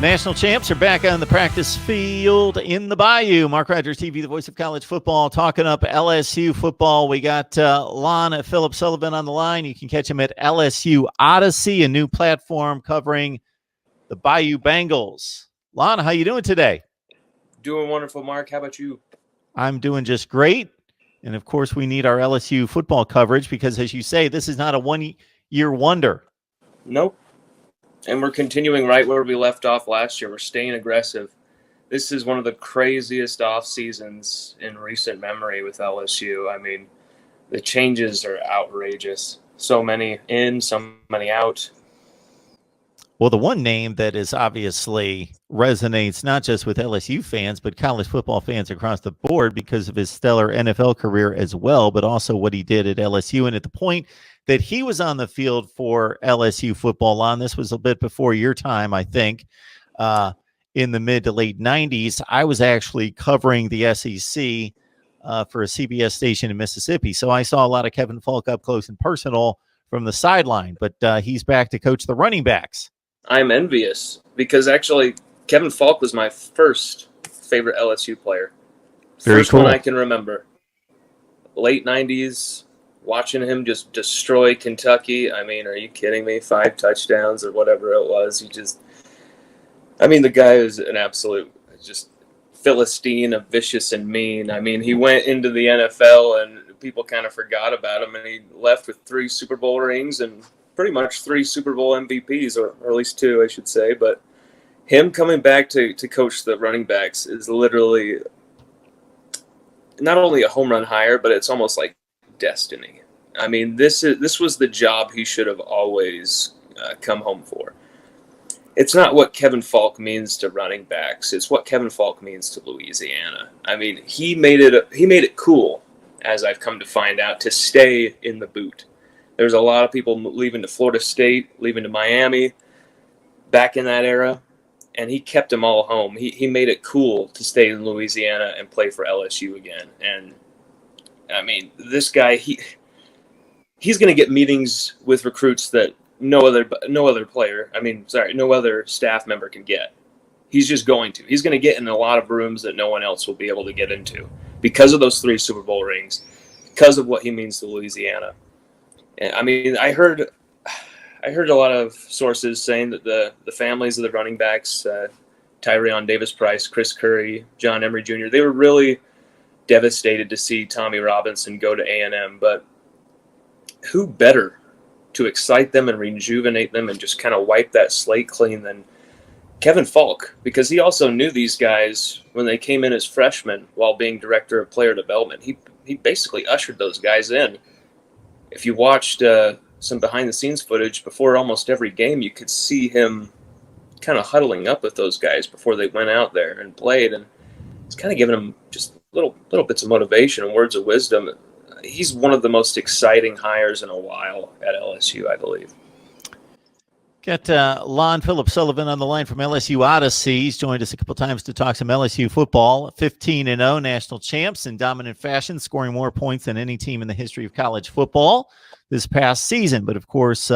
national champs are back on the practice field in the Bayou. Mark Rogers TV, the voice of college football, talking up LSU football. We got Lon Philip Sullivan on the line. You can catch him at LSU Odyssey, a new platform covering the Bayou Bengals. Lon, how you doing today? Doing wonderful, Mark. How about you? I'm doing just great. And, of course, we need our LSU football coverage because, as you say, this is not a one-year wonder. Nope. And we're continuing right where we left off last year. We're staying aggressive. This is one of the craziest off seasons in recent memory with LSU. I mean, the changes are outrageous. So many in, so many out. Well, the one name that is obviously resonates not just with LSU fans, but college football fans across the board because of his stellar NFL career as well, but also what he did at LSU. And at the point that he was on the field for LSU football on, this was a bit before your time, I think, in the mid to late 90s, I was actually covering the SEC for a CBS station in Mississippi. So I saw a lot of Kevin Faulk up close and personal from the sideline, but he's back to coach the running backs. I'm envious because actually Kevin Faulk was my first favorite LSU player. First one I can remember. Late 90s, watching him just destroy Kentucky. I mean, are you kidding me? 5 touchdowns or whatever it was. The guy is an absolute just Philistine, vicious and mean. I mean, he went into the NFL and people kind of forgot about him, and he left with 3 Super Bowl rings and pretty much 3 Super Bowl MVPs, or at least 2, I should say. But him coming back to coach the running backs is literally not only a home run hire, but it's almost like destiny. I mean, this was the job he should have always come home for. It's not what Kevin Faulk means to running backs. It's what Kevin Faulk means to Louisiana. I mean, he made it cool, as I've come to find out, to stay in the boot. There's a lot of people leaving to Florida State, leaving to Miami back in that era, and he kept them all home. He made it cool to stay in Louisiana and play for LSU again. And, I mean, this guy, he's going to get meetings with recruits that no other staff member can get. He's just going to. He's going to get in a lot of rooms that no one else will be able to get into because of those 3 Super Bowl rings, because of what he means to Louisiana. I mean, I heard a lot of sources saying that the families of the running backs, Tyrion Davis-Price, Chris Curry, John Emery Jr., they were really devastated to see Tommy Robinson go to A&M. But who better to excite them and rejuvenate them and just kind of wipe that slate clean than Kevin Faulk? Because he also knew these guys when they came in as freshmen while being director of player development. He basically ushered those guys in. If you watched some behind-the-scenes footage before almost every game, you could see him kind of huddling up with those guys before they went out there and played, and it's kind of giving them just little bits of motivation and words of wisdom. He's one of the most exciting hires in a while at LSU, I believe. Got Lon Philip Sullivan on the line from LSU Odyssey. He's joined us a couple times to talk some LSU football. 15-0 national champs in dominant fashion, scoring more points than any team in the history of college football this past season. But, of course,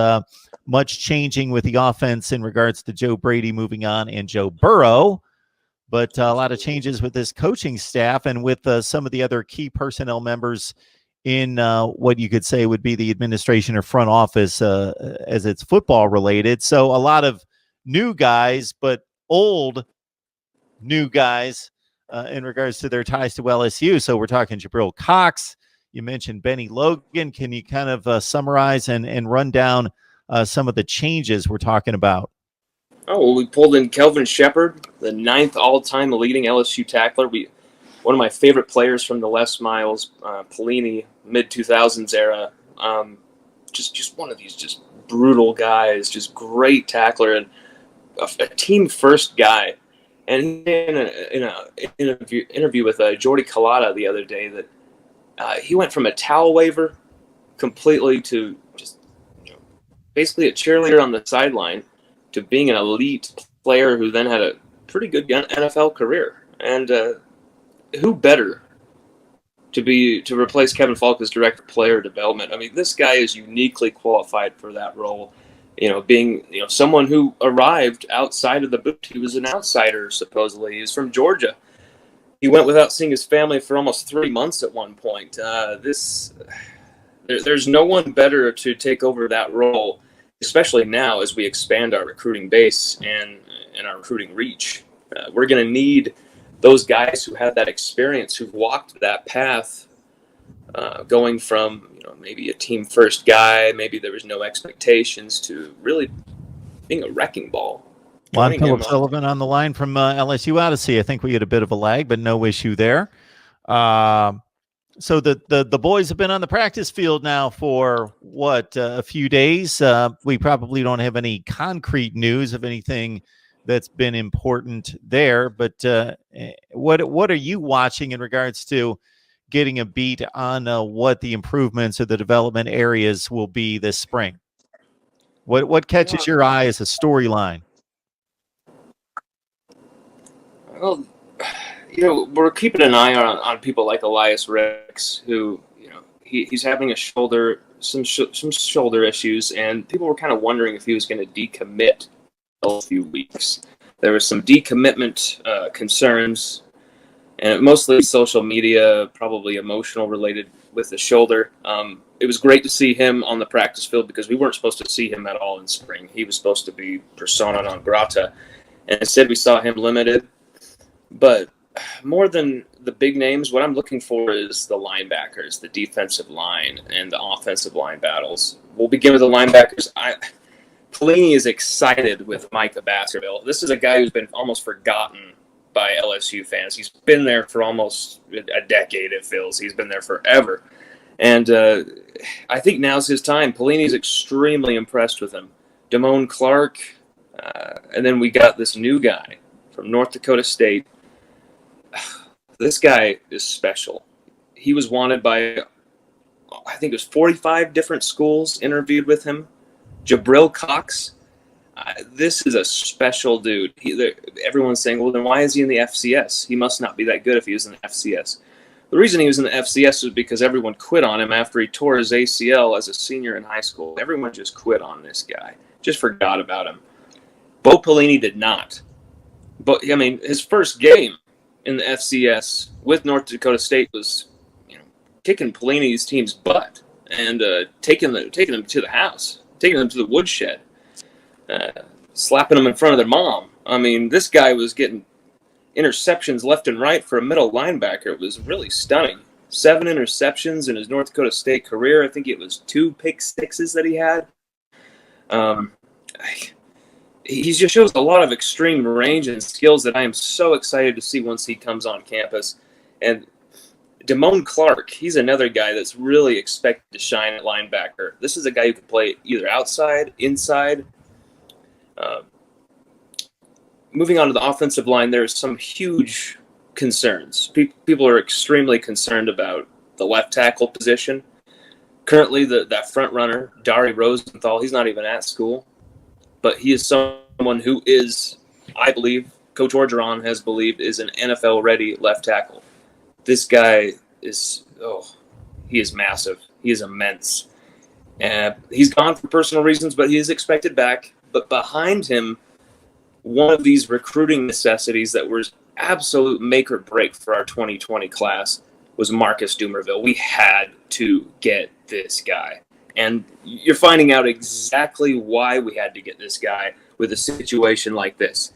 much changing with the offense in regards to Joe Brady moving on and Joe Burrow. But a lot of changes with this coaching staff and with some of the other key personnel members in what you could say would be the administration or front office as it's football related. So a lot of new guys, but old new guys in regards to their ties to LSU. So we're talking Jabril Cox. You mentioned Benny Logan. Can you kind of summarize and run down some of the changes we're talking about? Oh, well, we pulled in Kelvin Shepard, the 9th all-time leading LSU tackler. One of my favorite players from the Les Miles, Pelini, mid-2000s era. Just one of these just brutal guys, just great tackler and a team-first guy. And in an interview with Jordy Collada the other day that he went from a towel waver completely to just basically a cheerleader on the sideline to being an elite player who then had a pretty good NFL career. And who better to replace Kevin Faulk as director of player development? I mean, this guy is uniquely qualified for that role. being someone who arrived outside of the boot. He was an outsider, supposedly. He was from Georgia. He went without seeing his family for almost 3 months at one point. There's no one better to take over that role, especially now as we expand our recruiting base and our recruiting reach. We're going to need those guys who have that experience, who've walked that path, going from maybe a team first guy, maybe there was no expectations, to really being a wrecking ball. Lon Philip Sullivan on the line from LSU Odyssey. I think we had a bit of a lag, but no issue there. So the boys have been on the practice field now for a few days. We probably don't have any concrete news of anything that's been important there, but what are you watching in regards to getting a beat on what the improvements or the development areas will be this spring? What catches your eye as a storyline? Well, we're keeping an eye on people like Elias Ricks, who, he's having some shoulder issues, and people were kind of wondering if he was going to decommit in a few weeks. There was some decommitment concerns, and mostly social media, probably emotional related with the shoulder. It was great to see him on the practice field because we weren't supposed to see him at all in spring. He was supposed to be persona non grata, and instead we saw him limited. But more than the big names, what I'm looking for is the linebackers, the defensive line, and the offensive line battles. We'll begin with the linebackers. Pelini is excited with Micah Baskerville. This is a guy who's been almost forgotten by LSU fans. He's been there for almost a decade, it feels. He's been there forever. And I think now's his time. Pelini's extremely impressed with him. Damone Clark, and then we got this new guy from North Dakota State. This guy is special. He was wanted by, I think it was 45 different schools interviewed with him. Jabril Cox. This is a special dude. Everyone's saying, well, then why is he in the FCS? He must not be that good if he was in the FCS. The reason he was in the FCS was because everyone quit on him after he tore his ACL as a senior in high school. Everyone just quit on this guy. Just forgot about him. Bo Pelini did not. But, his first game in the FCS with North Dakota State was, kicking Pelini's team's butt and taking them to the house, taking them to the woodshed, slapping them in front of their mom. This guy was getting interceptions left and right for a middle linebacker. It was really stunning. 7 interceptions in his North Dakota State career. I think it was 2 pick sixes that he had. He just shows a lot of extreme range and skills that I am so excited to see once he comes on campus. And Damone Clark, he's another guy that's really expected to shine at linebacker. This is a guy who can play either outside, inside. Moving on to the offensive line, there's some huge concerns. People are extremely concerned about the left tackle position. Currently, that front runner, Dari Rosenthal, he's not even at school. But he is someone who is, I believe, Coach Orgeron has believed, is an NFL-ready left tackle. This guy is, he is massive. He is immense. He's gone for personal reasons, but he is expected back. But behind him, one of these recruiting necessities that was absolute make or break for our 2020 class was Marcus Dumerville. We had to get this guy. And you're finding out exactly why we had to get this guy with a situation like this.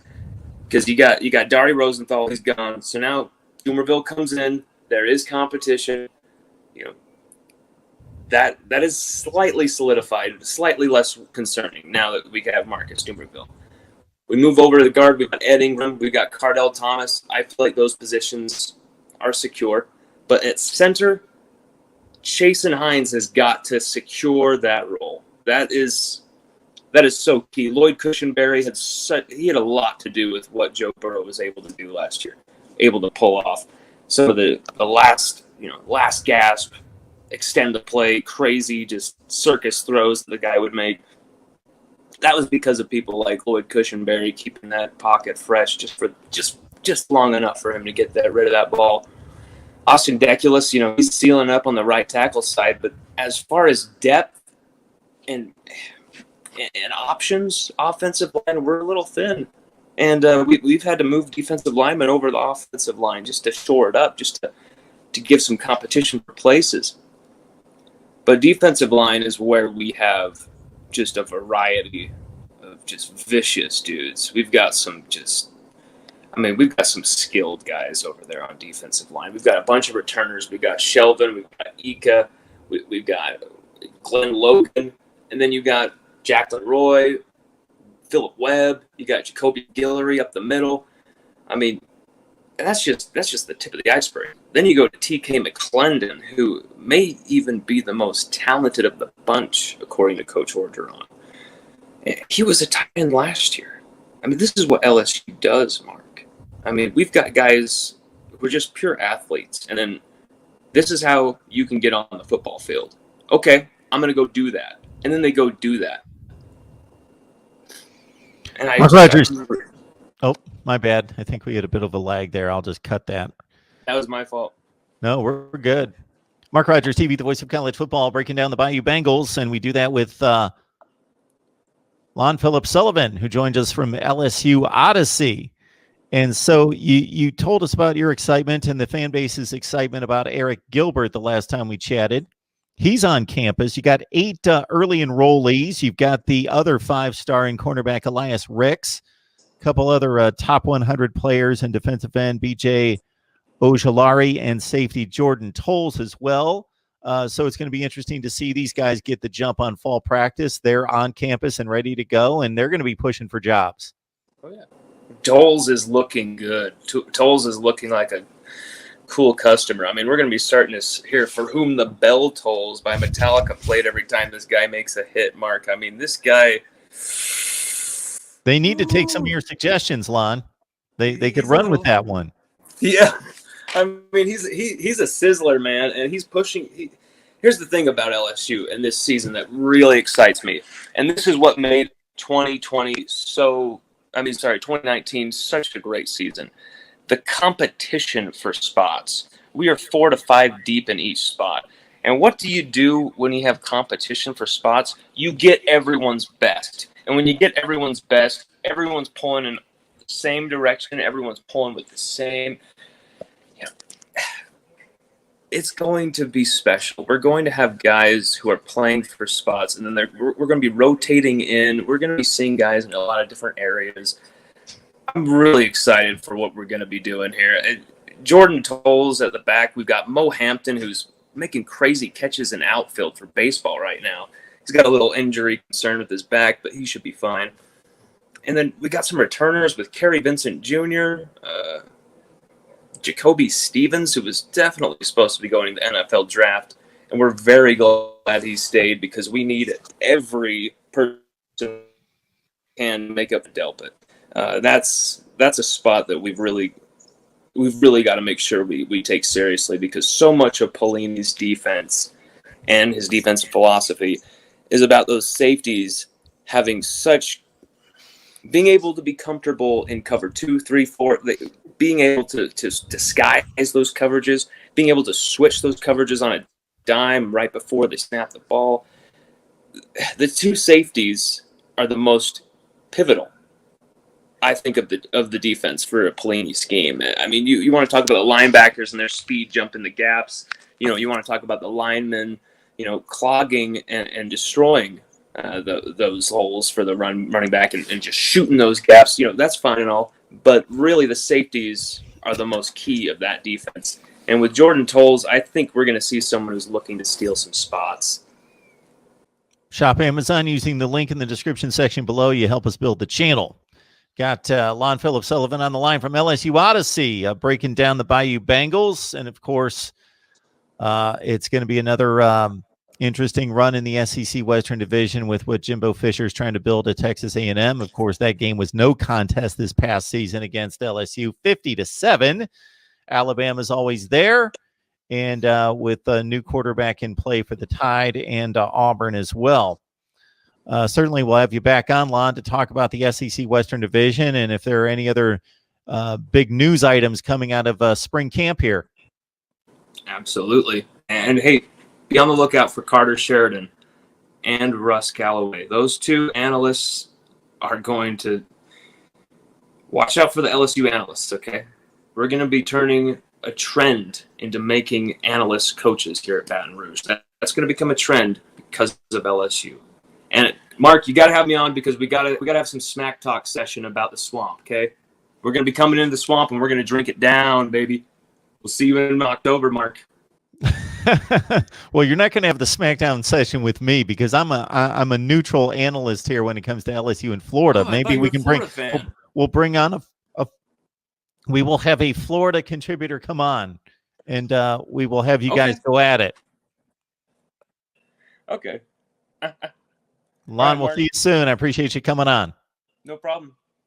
Because you got Dari Rosenthal, he's gone. So now Dumerville comes in. There is competition. That is slightly solidified, slightly less concerning now that we have Marcus Dumerville. We move over to the guard. We've got Ed Ingram. We've got Cardell Thomas. I feel like those positions are secure. But at center, Chasen Hines has got to secure that role. That is so key. Lloyd Cushenberry had a lot to do with what Joe Burrow was able to do last year, able to pull off some of the last gasp, extend the play, crazy just circus throws that the guy would make. That was because of people like Lloyd Cushenberry keeping that pocket fresh just long enough for him to get rid of that ball. Austin Deculus, he's sealing up on the right tackle side, but as far as depth, and and options, offensive line, we're a little thin. And we've had to move defensive linemen over the offensive line just to shore it up, just to give some competition for places. But defensive line is where we have just a variety of just vicious dudes. We've got some we've got some skilled guys over there on defensive line. We've got a bunch of returners. We've got Shelvin. We've got Ika. We've got Glenn Logan. And then you've got Jacqueline Roy, Philip Webb. You got Jacoby Guillory up the middle. I mean, that's just the tip of the iceberg. Then you go to T.K. McClendon, who may even be the most talented of the bunch, according to Coach Orgeron. He was a tight end last year. I mean, this is what LSU does, Mark. I mean, we've got guys who are just pure athletes, and then this is how you can get on the football field. Okay, I'm going to go do that. And then they go do that. And Mark Rogers. Oh, my bad. I think we had a bit of a lag there. I'll just cut that. That was my fault. No, we're good. Mark Rogers TV, the voice of college football, breaking down the Bayou Bengals, and we do that with Lon Philip Sullivan, who joins us from LSU Odyssey. And so you told us about your excitement and the fan base's excitement about Eric Gilbert the last time we chatted. He's on campus. You got 8 early enrollees. You've got the other 5-star cornerback Elias Ricks, a couple other top 100 players and defensive end BJ Ojolari and safety Jordan Tolles as well. So it's going to be interesting to see these guys get the jump on fall practice. They're on campus and ready to go, and they're going to be pushing for jobs. Oh, yeah. Tolles is looking good. Tolles is looking like a cool customer. I mean, we're going to be starting to hear For Whom the Bell Tolls by Metallica played every time this guy makes a hit, Mark. I mean, this guy... They need to take some of your suggestions, Lon. They could run with that one. Yeah. I mean, he's a sizzler, man, and he's pushing. Here's the thing about LSU and this season that really excites me, and this is what made 2019 such a great season. The competition for spots. We are 4 to 5 deep in each spot. And what do you do when you have competition for spots? You get everyone's best. And when you get everyone's best, everyone's pulling in the same direction. Everyone's pulling with the same. It's going to be special. We're going to have guys who are playing for spots, and then we're going to be rotating in. We're going to be seeing guys in a lot of different areas. I'm really excited for what we're going to be doing here. Jordan Tolles at the back. We've got Mo Hampton, who's making crazy catches in outfield for baseball right now. He's got a little injury concern with his back, but he should be fine. And then we got some returners with Kerry Vincent Jr., Jacoby Stevens, who was definitely supposed to be going to the NFL draft. And we're very glad he stayed because we need every person who can make up the Delpit. That's a spot that we've really got to make sure we take seriously, because so much of Pelini's defense and his defensive philosophy is about those safeties being able to be comfortable in cover 2, 3, 4, being able to disguise those coverages, being able to switch those coverages on a dime right before they snap the ball. The 2 safeties are the most pivotal, I think, of the defense for a Pelini scheme. I mean, you want to talk about the linebackers and their speed jumping the gaps. You want to talk about the linemen, clogging and destroying those holes for the running back and just shooting those gaps. That's fine and all, but really the safeties are the most key of that defense. And with Jordan Tolles, I think we're going to see someone who's looking to steal some spots. Shop Amazon using the link in the description section below. You help us build the channel. Got Lon Philip Sullivan on the line from LSU Odyssey, breaking down the Bayou Bengals. And, of course, it's going to be another interesting run in the SEC Western Division with what Jimbo Fisher is trying to build at Texas A&M. Of course, that game was no contest this past season against LSU, 50-7. Alabama's always there, and with a new quarterback in play for the Tide and Auburn as well. Certainly we'll have you back on, Lon, to talk about the SEC Western Division and if there are any other big news items coming out of spring camp here. Absolutely. And, hey, be on the lookout for Carter Sheridan. and Russ Callaway. Those two analysts are going to watch out for the LSU analysts, okay? We're going to be turning a trend into making analysts coaches here at Baton Rouge. That's going to become a trend because of LSU. And Mark, you got to have me on because we got to have some smack talk session about the swamp, okay? We're going to be coming into the swamp and we're going to drink it down, baby. We'll see you in October, Mark. Well, you're not going to have the SmackDown session with me because I'm a neutral analyst here when it comes to LSU in Florida. Oh, Maybe we can we'll bring on we will have a Florida contributor come on, and we will have you guys go at it. Okay. Lon, we'll see you soon. I appreciate you coming on. No problem.